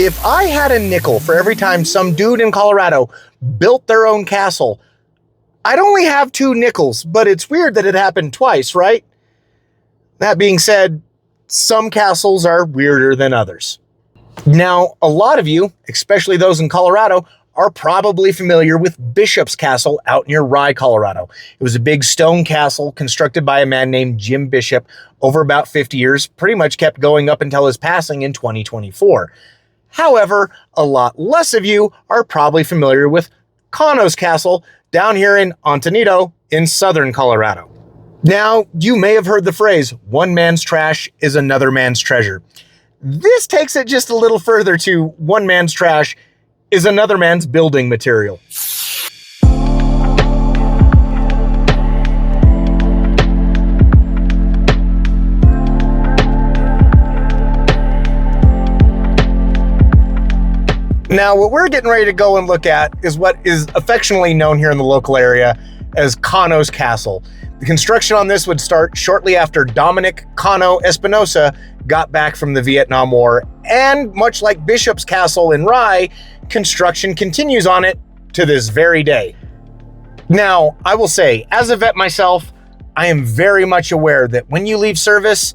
If I had a nickel for every time some dude in Colorado built their own castle, I'd only have 2 nickels, but it's weird that it happened twice, right? That being said, some castles are weirder than others. Now, a lot of you, especially those in Colorado, are probably familiar with Bishop's Castle out near Rye, Colorado. It was a big stone castle constructed by a man named Jim Bishop over about 50 years, pretty much kept going up until his passing in 2024. However, a lot less of you are probably familiar with Cano's Castle down here in Antonito in southern Colorado. Now, you may have heard the phrase, one man's trash is another man's treasure. This takes it just a little further to one man's trash is another man's building material. Now, what we're getting ready to go and look at is what is affectionately known here in the local area as Cano's Castle. The construction on this would start shortly after Dominic Cano Espinosa got back from the Vietnam War, and much like Bishop's Castle in Rye, construction continues on it to this very day. Now, I will say, as a vet myself, I am very much aware that when you leave service,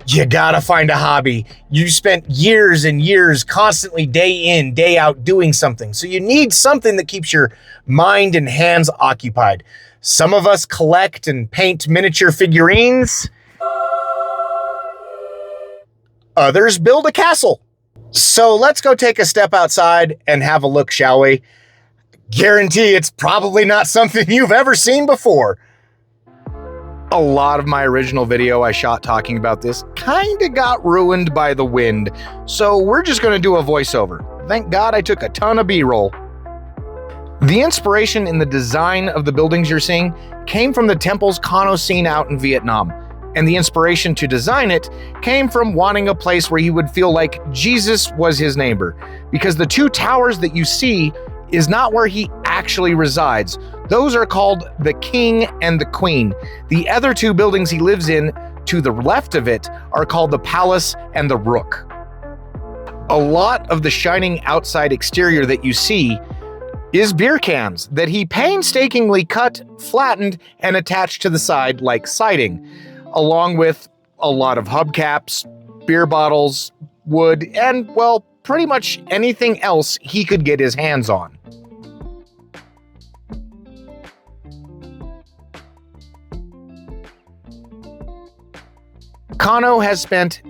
you gotta find a hobby. You spent years and years constantly day in, day out doing something. So you need something that keeps your mind and hands occupied. Some of us collect and paint miniature figurines. Others build a castle. So let's go take a step outside and have a look, shall we? Guarantee it's probably not something you've ever seen before. A lot of my original video I shot talking about this kinda got ruined by the wind, so we're just gonna do a voiceover. Thank God I took a ton of B-roll. The inspiration in the design of the buildings you're seeing came from the temples Cano seen out in Vietnam, and the inspiration to design it came from wanting a place where he would feel like Jesus was his neighbor, because the 2 towers that you see is not where he actually resides. Those are called the King and the Queen. The other 2 buildings he lives in to the left of it are called the Palace and the Rook. A lot of the shining outside exterior that you see is beer cans that he painstakingly cut, flattened, and attached to the side like siding, along with a lot of hubcaps, beer bottles, wood, and, well, pretty much anything else he could get his hands on. Cano has spent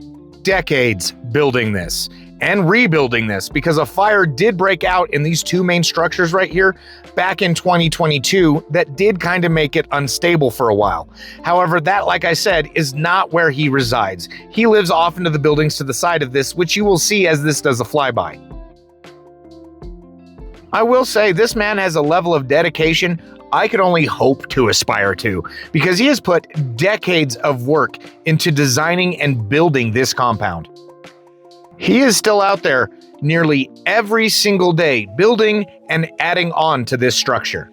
decades building this and rebuilding this because a fire did break out in these 2 main structures right here back in 2022 that did kind of make it unstable for a while. However, that, like I said, is not where he resides. He lives off into the buildings to the side of this, which you will see as this does a flyby. I will say this man has a level of dedication I could only hope to aspire to, because he has put decades of work into designing and building this compound. He is still out there nearly every single day building and adding on to this structure.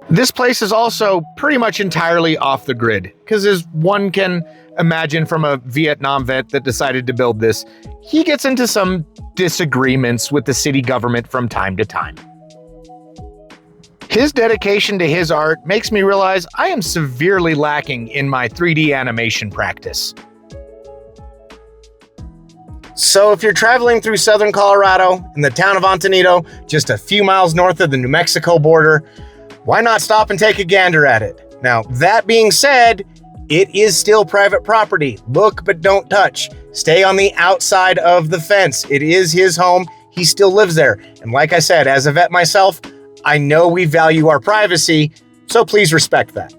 This place is also pretty much entirely off the grid, because as one can imagine from a Vietnam vet that decided to build this, he gets into some disagreements with the city government from time to time. His dedication to his art makes me realize I am severely lacking in my 3D animation practice. So if you're traveling through southern Colorado in the town of Antonito, just a few miles north of the New Mexico border, why not stop and take a gander at it? Now, that being said, it is still private property. Look, but don't touch. Stay on the outside of the fence. It is his home. He still lives there. And like I said, as a vet myself, I know we value our privacy, so please respect that.